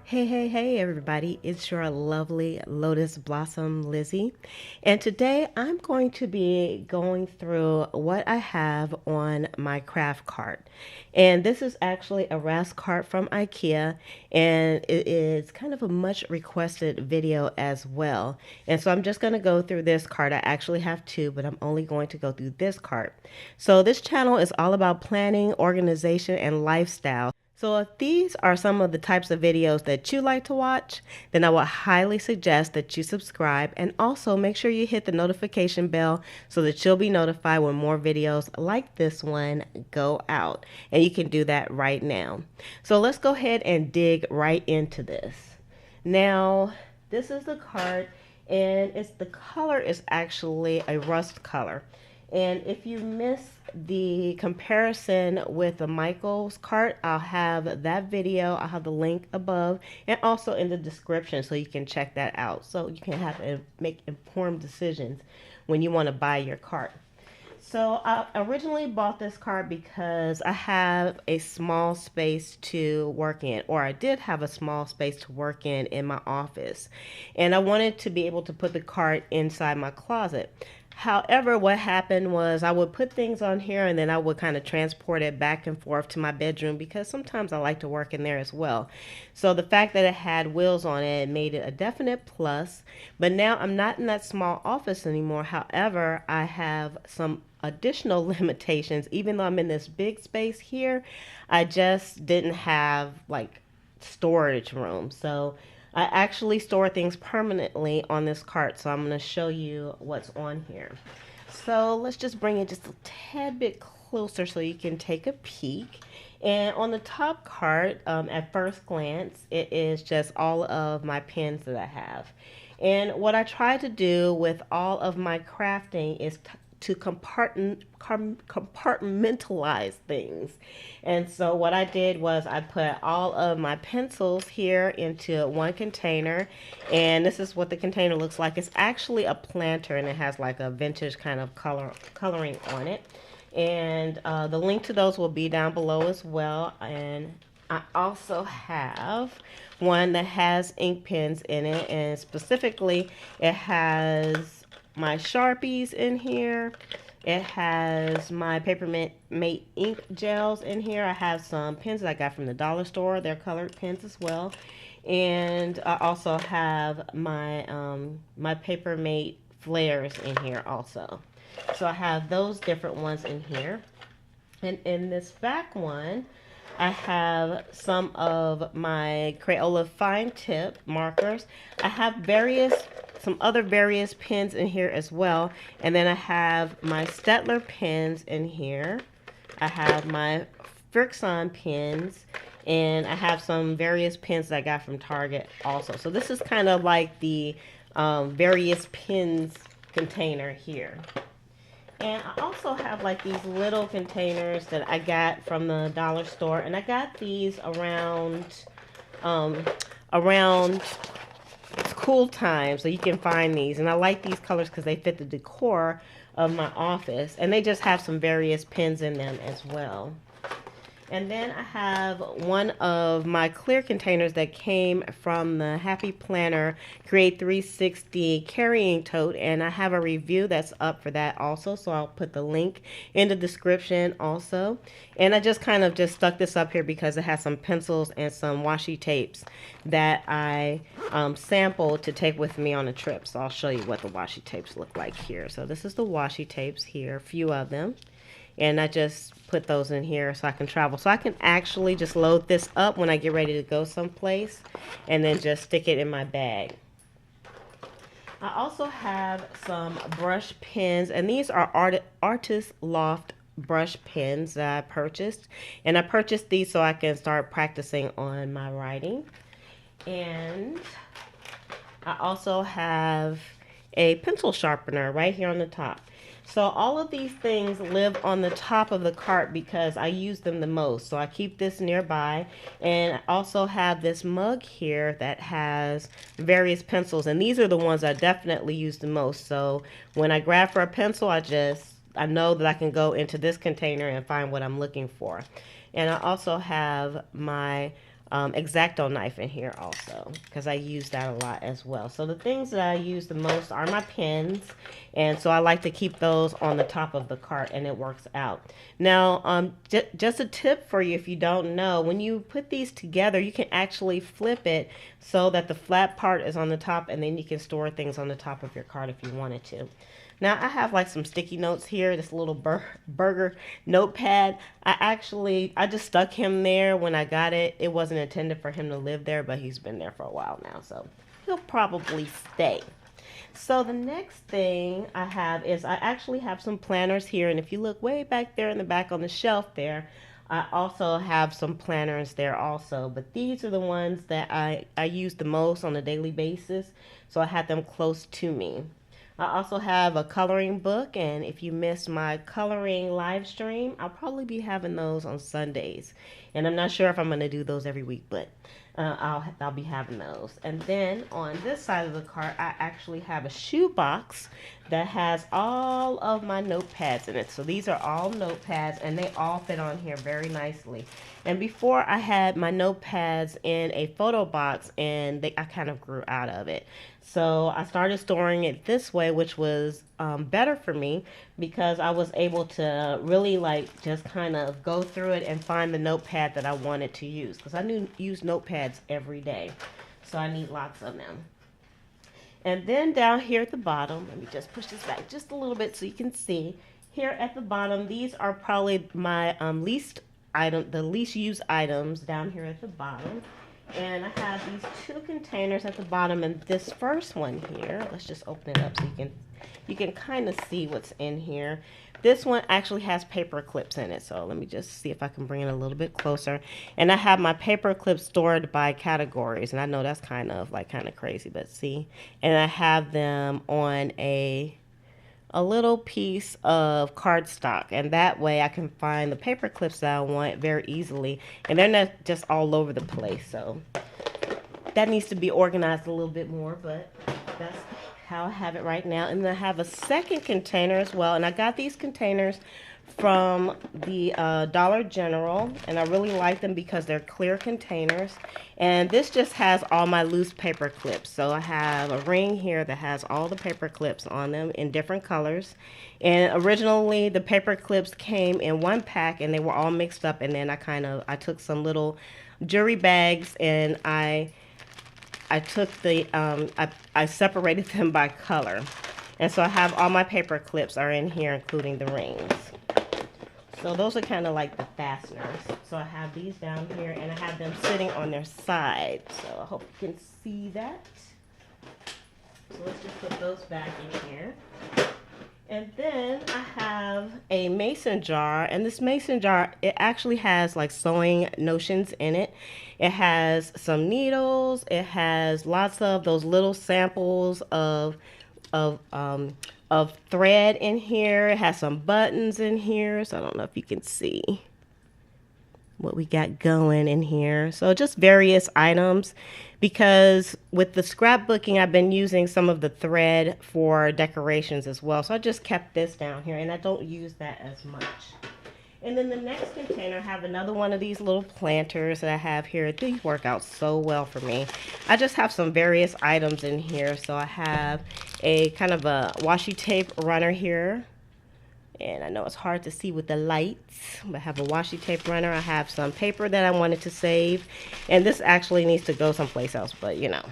Hey, everybody. It's your lovely Lotus Blossom Lizzie. And today I'm going to be going through what I have on my craft cart. And this is actually a Rast cart from IKEA, and it is kind of a much requested video as well. And so I'm just going to go through this cart. I actually have two, but I'm only going to go through this cart. So this channel is all about planning, organization, and lifestyle. So if these are some of the types of videos that you like to watch, then I would highly suggest that you subscribe and also make sure you hit the notification bell so that you'll be notified when more videos like this one go out. And you can do that right now. So let's go ahead and dig right into this. Now, this is the card, and the color is actually a rust color. And if you miss the comparison with the Michaels cart, I'll have that video. I'll have the link above and also in the description so you can check that out. So you can have to make informed decisions when you want to buy your cart. So I originally bought this cart because I have a small space to work in, or I did have a small space to work in my office. And I wanted to be able to put the cart inside my closet. However, what happened was I would put things on here and then I would kind of transport it back and forth to my bedroom because sometimes I like to work in there as well. So the fact that it had wheels on it made it a definite plus. But now I'm not in that small office anymore. However, I have some additional limitations. Even though I'm in this big space here, I just didn't have like storage room. So I actually store things permanently on this cart, so I'm going to show you what's on here. So let's just bring it just a tad bit closer so you can take a peek. And on the top cart, at first glance, it is just all of my pens that I have. And what I try to do with all of my crafting is to compartmentalize things. And so what I did was I put all of my pencils here into one container, and this is what the container looks like. It's actually a planter, and it has like a vintage kind of coloring on it. And the link to those will be down below as well. And I also have one that has ink pens in it, and specifically it has my Sharpies in here. It has my Papermate ink gels in here. I have some pens that I got from the dollar store. They're colored pens as well. And I also have my my Papermate flares in here also. So I have those different ones in here. And in this back one, I have some of my Crayola fine tip markers. I have some other various pens in here as well. And then I have my Staedtler pens in here. I have my Frixion pens. And I have some various pens that I got from Target also. So this is kind of like the various pens container here. And I also have like these little containers that I got from the dollar store, and I got these around cool time, so you can find these. And I like these colors because they fit the decor of my office, and they just have some various pens in them as well. And then I have one of my clear containers that came from the Happy Planner Create 360 carrying tote. And I have a review that's up for that also. So I'll put the link in the description also. And I just kind of just stuck this up here because it has some pencils and some washi tapes that I sampled to take with me on a trip. So I'll show you what the washi tapes look like here. So this is the washi tapes here, a few of them. And I just put those in here so I can travel. So I can actually just load this up when I get ready to go someplace and then just stick it in my bag. I also have some brush pens, and these are Artist Loft brush pens that I purchased. And I purchased these so I can start practicing on my writing. And I also have a pencil sharpener right here on the top. So all of these things live on the top of the cart because I use them the most. So I keep this nearby, and I also have this mug here that has various pencils, and these are the ones I definitely use the most. So when I grab for a pencil, I know that I can go into this container and find what I'm looking for. And I also have my X-Acto knife in here also, because I use that a lot as well. So the things that I use the most are my pens, and so I like to keep those on the top of the cart, and it works out. Now, just a tip for you if you don't know, when you put these together, you can actually flip it so that the flat part is on the top, and then you can store things on the top of your cart if you wanted to. Now I have like some sticky notes here, this little burger notepad. I just stuck him there when I got it. It wasn't intended for him to live there, but he's been there for a while now, so he'll probably stay. So the next thing I have is I actually have some planners here, and if you look way back there in the back on the shelf there, I also have some planners there also, but these are the ones that I use the most on a daily basis, so I had them close to me. I also have a coloring book, and if you missed my coloring live stream, I'll probably be having those on Sundays. And I'm not sure if I'm going to do those every week, but I'll be having those. And then on this side of the cart, I actually have a shoe box that has all of my notepads in it. So these are all notepads, and they all fit on here very nicely. And before I had my notepads in a photo box, and I kind of grew out of it. So I started storing it this way, which was better for me because I was able to really like just kind of go through it and find the notepad that I wanted to use, because I use notepads every day. So I need lots of them. And then down here at the bottom, let me just push this back just a little bit so you can see. Here at the bottom, these are probably my the least used items down here at the bottom. And I have these two containers at the bottom, and this first one here, let's just open it up so you can kind of see what's in here. This one actually has paper clips in it, so let me just see if I can bring it a little bit closer. And I have my paper clips stored by categories, and I know that's kind of crazy, but see. And I have them on a little piece of cardstock, and that way I can find the paper clips that I want very easily, and they're not just all over the place. So that needs to be organized a little bit more, but that's how I have it right now. And then I have a second container as well, and I got these containers from the Dollar General, and I really like them because they're clear containers. And this just has all my loose paper clips. So I have a ring here that has all the paper clips on them in different colors. And originally the paper clips came in one pack and they were all mixed up, and then I took some little jewelry bags and I took I separated them by color. And so I have all my paper clips are in here, including the rings. So those are kind of like the fasteners. So I have these down here, and I have them sitting on their side. So I hope you can see that. So let's just put those back in here. And then I have a mason jar, and this mason jar, it actually has like sewing notions in it. It has some needles. It has lots of those little samples of thread in here. It has some buttons in here, so I don't know if you can see what we got going in here. So just various items, because with the scrapbooking I've been using some of the thread for decorations as well, so I just kept this down here, and I don't use that as much. And then the next container, I have another one of these little planters that I have here. These work out so well for me. I just have some various items in here. So I have a kind of a washi tape runner here. And I know it's hard to see with the lights, but I have a washi tape runner. I have some paper that I wanted to save. And this actually needs to go someplace else, but you know.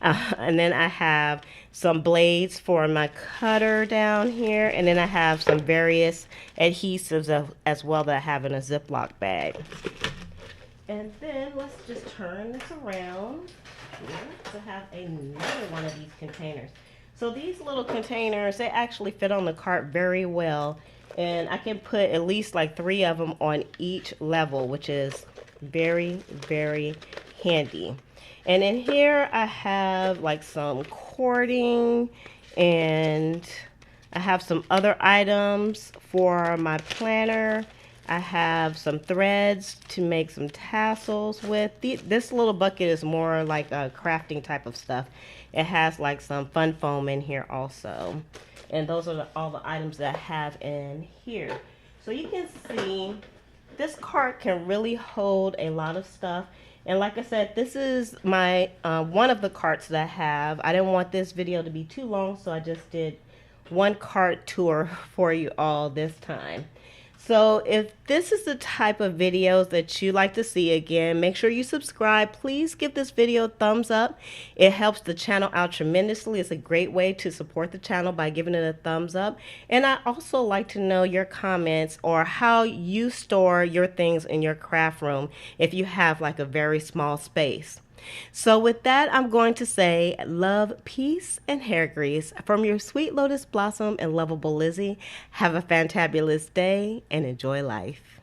And then I have some blades for my cutter down here, and then I have some various adhesives as well that I have in a Ziploc bag. And then let's just turn this around to have another one of these containers. So these little containers, they actually fit on the cart very well, and I can put at least like 3 of them on each level, which is very, very handy. And in here I have like some cording, and I have some other items for my planner. I have some threads to make some tassels with. This little bucket is more like a crafting type of stuff. It has like some fun foam in here also. And those are all the items that I have in here. So you can see this cart can really hold a lot of stuff. And like I said, this is my one of the carts that I have. I didn't want this video to be too long, so I just did one cart tour for you all this time. So if this is the type of videos that you like to see again, make sure you subscribe. Please give this video a thumbs up. It helps the channel out tremendously. It's a great way to support the channel by giving it a thumbs up. And I also like to know your comments or how you store your things in your craft room if you have like a very small space. So with that, I'm going to say love, peace, and hair grease from your sweet lotus blossom and lovable Lizzie. Have a fantabulous day and enjoy life.